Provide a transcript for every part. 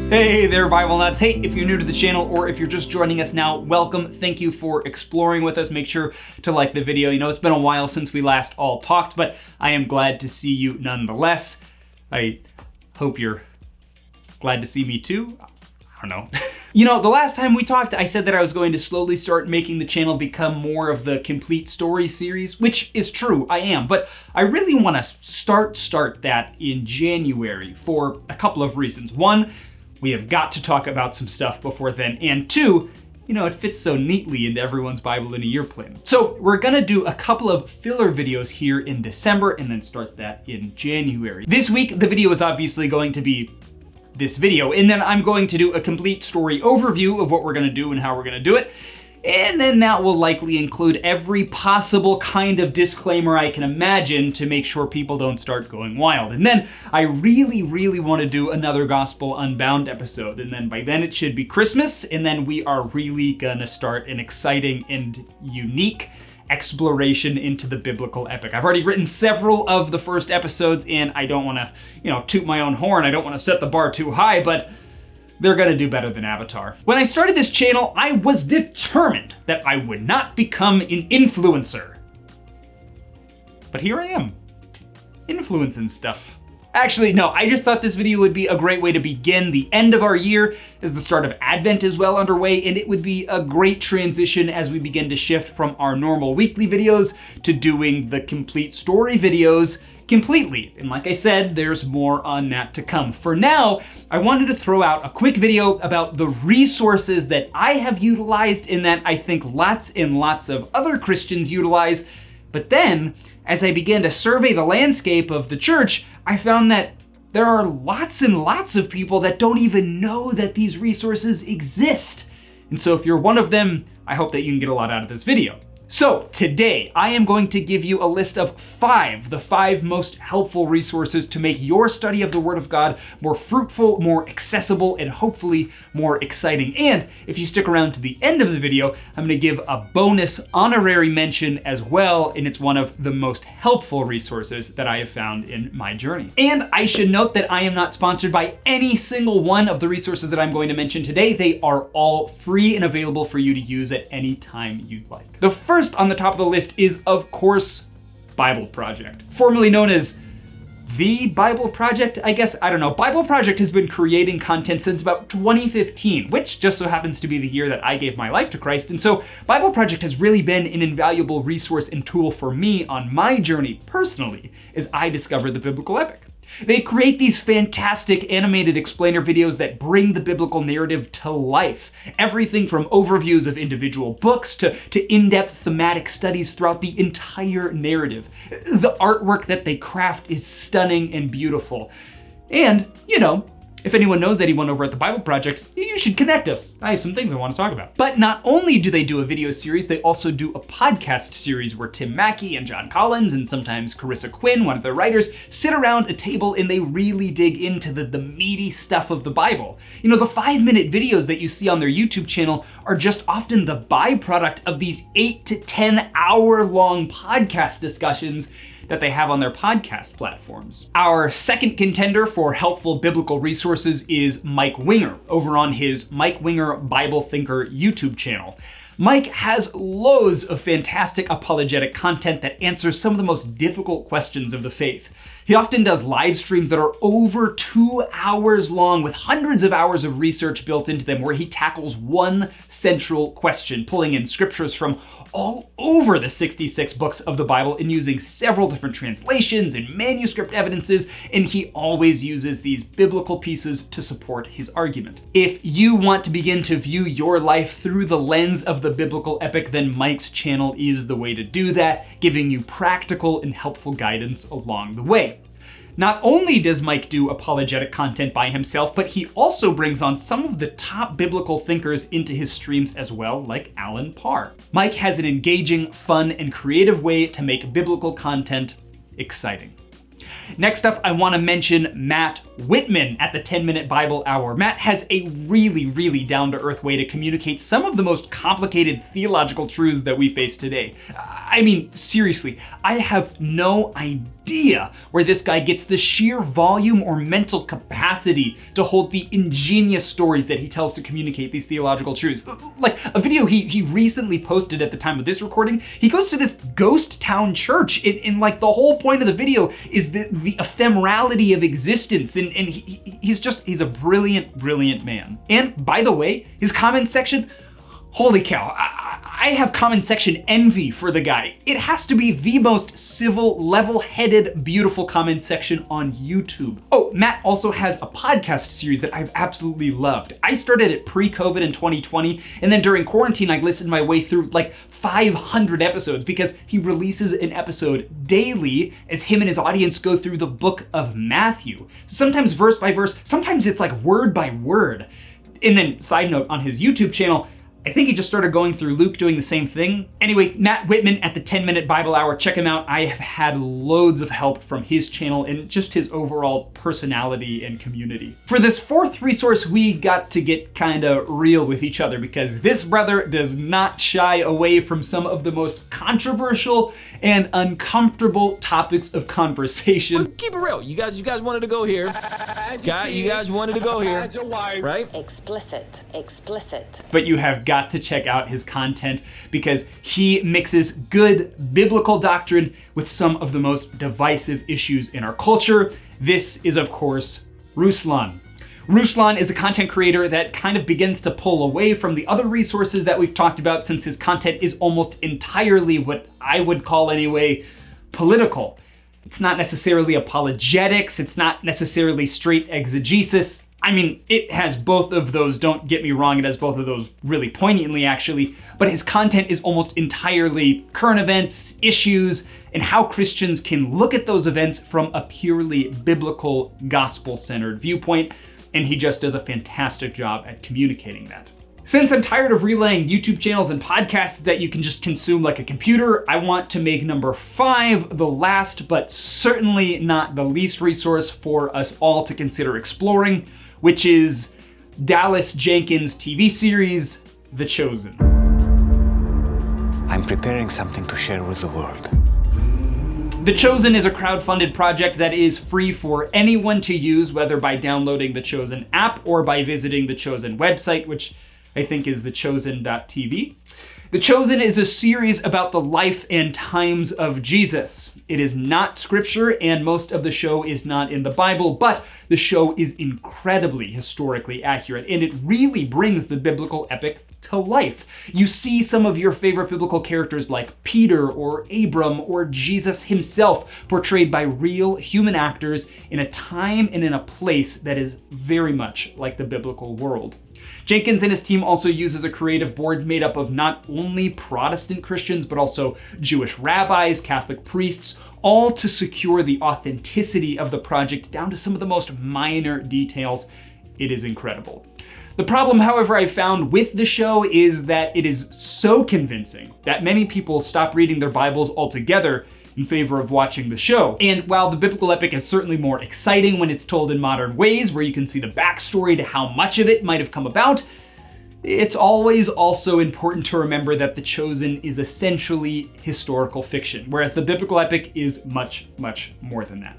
Hey there, Bible nuts. Hey, if you're new to the channel or if you're just joining us now, welcome. Thank you for exploring with us. Make sure to like the video. You know, it's been a while since we last all talked, but I am glad to see you nonetheless. I hope you're glad to see me too. I don't know. You know, the last time we talked, I said that I was going to slowly start making the channel become more of the complete story series, which is true, I am. But I really want to start that in January for a couple of reasons. One, we have got to talk about some stuff before then. And two, you know, it fits so neatly into everyone's Bible in a Year plan. So we're gonna do a couple of filler videos here in December and then start that in January. This week, the video is obviously going to be this video, and then I'm going to do a complete story overview of what we're gonna do and how we're gonna do it. And then that will likely include every possible kind of disclaimer I can imagine to make sure people don't start going wild. And then I really want to do another Gospel Unbound episode. And then by then it should be Christmas, and then we are really gonna start an exciting and unique exploration into the biblical epic. I've already written several of the first episodes, and I don't want to, you know, toot my own horn. I don't want to set the bar too high, but they're gonna do better than Avatar. When I started this channel, I was determined that I would not become an influencer. But here I am, influencing stuff. Actually, no, I just thought this video would be a great way to begin the end of our year, as the start of Advent is well underway, and it would be a great transition as we begin to shift from our normal weekly videos to doing the complete story videos completely. And like I said, there's more on that to come. For now, I wanted to throw out a quick video about the resources that I have utilized and that I think lots and lots of other Christians utilize. But then, as I began to survey the landscape of the church, I found that there are lots and lots of people that don't even know that these resources exist. And so if you're one of them, I hope that you can get a lot out of this video. So today, I am going to give you a list of the five most helpful resources to make your study of the Word of God more fruitful, more accessible, and hopefully more exciting. And if you stick around to the end of the video, I'm gonna give a bonus honorary mention as well, and it's one of the most helpful resources that I have found in my journey. And I should note that I am not sponsored by any single one of the resources that I'm going to mention today. They are all free and available for you to use at any time you'd like. The first on the top of the list is, of course, Bible Project. Formerly known as the Bible Project, I guess, I don't know. Bible Project has been creating content since about 2015, which just so happens to be the year that I gave my life to Christ. And so Bible Project has really been an invaluable resource and tool for me on my journey personally as I discovered the biblical epic. They create these fantastic animated explainer videos that bring the biblical narrative to life. Everything from overviews of individual books to in-depth thematic studies throughout the entire narrative. The artwork that they craft is stunning and beautiful. And, you know, if anyone knows anyone over at the Bible Project, you should connect us. I have some things I want to talk about. But not only do they do a video series, they also do a podcast series where Tim Mackey and John Collins and sometimes Carissa Quinn, one of their writers, sit around a table and they really dig into the meaty stuff of the Bible. You know, the 5-minute videos that you see on their YouTube channel are just often the byproduct of these 8 to 10 hour long podcast discussions that they have on their podcast platforms. Our second contender for helpful biblical resources is Mike Winger over on his Mike Winger Bible Thinker YouTube channel. Mike has loads of fantastic apologetic content that answers some of the most difficult questions of the faith. He often does live streams that are over 2 hours long with hundreds of hours of research built into them, where he tackles one central question, pulling in scriptures from all over the 66 books of the Bible and using several different translations and manuscript evidences, and he always uses these biblical pieces to support his argument. If you want to begin to view your life through the lens of the biblical epic, then Mike's channel is the way to do that, giving you practical and helpful guidance along the way. Not only does Mike do apologetic content by himself, but he also brings on some of the top biblical thinkers into his streams as well, like Alan Parr. Mike has an engaging, fun, and creative way to make biblical content exciting. Next up, I want to mention Matt Whitman at the 10-Minute Bible Hour. Matt has a really down-to-earth way to communicate some of the most complicated theological truths that we face today. I mean, seriously, I have no idea idea where this guy gets the sheer volume or mental capacity to hold the ingenious stories that he tells to communicate these theological truths. Like a video he recently posted at the time of this recording, he goes to this ghost town church, and like the whole point of the video is the ephemerality of existence, and he's a brilliant man. And by the way, his comment section, holy cow, I have comment section envy for the guy. It has to be the most civil, level-headed, beautiful comment section on YouTube. Oh, Matt also has a podcast series that I've absolutely loved. I started it pre-COVID in 2020, and then during quarantine, I listened my way through like 500 episodes because he releases an episode daily as him and his audience go through the book of Matthew. Sometimes verse by verse, sometimes it's like word by word. And then, side note, on his YouTube channel, I think he just started going through Luke doing the same thing. Anyway, Matt Whitman at the 10-Minute Bible Hour, check him out. I have had loads of help from his channel and just his overall personality and community. For this fourth resource, we got to get kind of real with each other because this brother does not shy away from some of the most controversial and uncomfortable topics of conversation. But keep it real. You guys wanted to go here. You guys wanted to go here, right? Explicit. But you have got to check out his content because he mixes good biblical doctrine with some of the most divisive issues in our culture. This is, of course, Ruslan. Ruslan is a content creator that kind of begins to pull away from the other resources that we've talked about since his content is almost entirely what I would call anyway, political. It's not necessarily apologetics, it's not necessarily straight exegesis. I mean, it has both of those, don't get me wrong, it has both of those really poignantly actually, but his content is almost entirely current events, issues, and how Christians can look at those events from a purely biblical, gospel-centered viewpoint, and he just does a fantastic job at communicating that. Since I'm tired of relaying YouTube channels and podcasts that you can just consume like a computer, I want to make number 5 the last, but certainly not the least resource for us all to consider exploring, which is Dallas Jenkins' TV series, The Chosen. I'm preparing something to share with the world. The Chosen is a crowdfunded project that is free for anyone to use, whether by downloading the Chosen app or by visiting the Chosen website, which I think is thechosen.tv. The Chosen is a series about the life and times of Jesus. It is not scripture, and most of the show is not in the Bible, but the show is incredibly historically accurate, and it really brings the biblical epic to life. You see some of your favorite biblical characters like Peter or Abram or Jesus himself portrayed by real human actors in a time and in a place that is very much like the biblical world. Jenkins and his team also uses a creative board made up of not only Protestant Christians, but also Jewish rabbis, Catholic priests, all to secure the authenticity of the project down to some of the most minor details. It is incredible. The problem, however, I found with the show is that it is so convincing that many people stop reading their Bibles altogether in favor of watching the show. And while the biblical epic is certainly more exciting when it's told in modern ways, where you can see the backstory to how much of it might have come about, it's always also important to remember that The Chosen is essentially historical fiction, whereas the biblical epic is much, much more than that.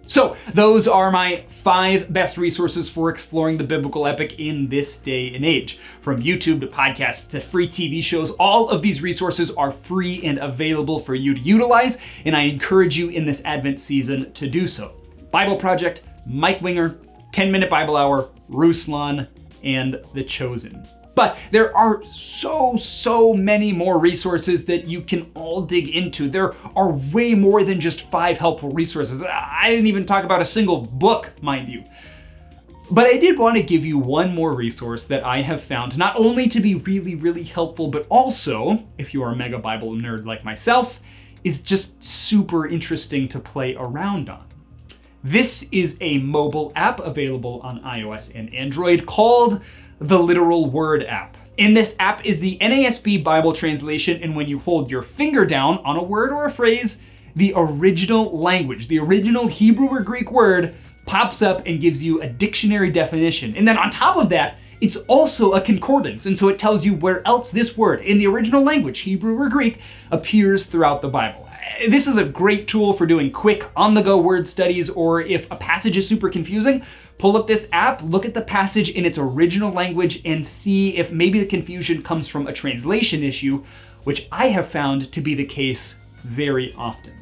So those are my 5 best resources for exploring the biblical epic in this day and age. From YouTube to podcasts to free TV shows, all of these resources are free and available for you to utilize, and I encourage you in this Advent season to do so. Bible Project, Mike Winger, 10-Minute Bible Hour, Ruslan, and The Chosen. But there are so many more resources that you can all dig into. There are way more than just 5 helpful resources. I didn't even talk about a single book, mind you. But I did want to give you one more resource that I have found not only to be really helpful, but also, if you are a mega Bible nerd like myself, is just super interesting to play around on. This is a mobile app available on iOS and Android called the Literal Word app. In this app is the NASB Bible translation, and when you hold your finger down on a word or a phrase, the original language, the original Hebrew or Greek word, pops up and gives you a dictionary definition. And then on top of that, it's also a concordance, and so it tells you where else this word in the original language, Hebrew or Greek, appears throughout the Bible. This is a great tool for doing quick on-the-go word studies, or if a passage is super confusing, pull up this app, look at the passage in its original language, and see if maybe the confusion comes from a translation issue, which I have found to be the case very often.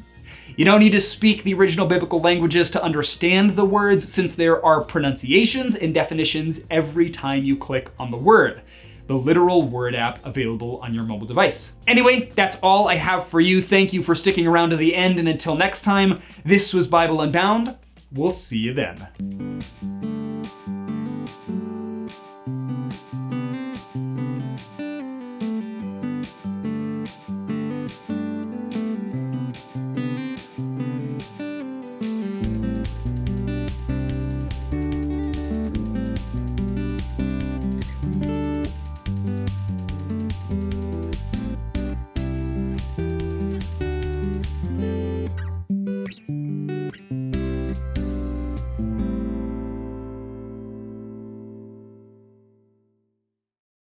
You don't need to speak the original biblical languages to understand the words, since there are pronunciations and definitions every time you click on the word. The literal word app available on your mobile device. Anyway, that's all I have for you. Thank you for sticking around to the end, and until next time, this was Bible Unbound. We'll see you then.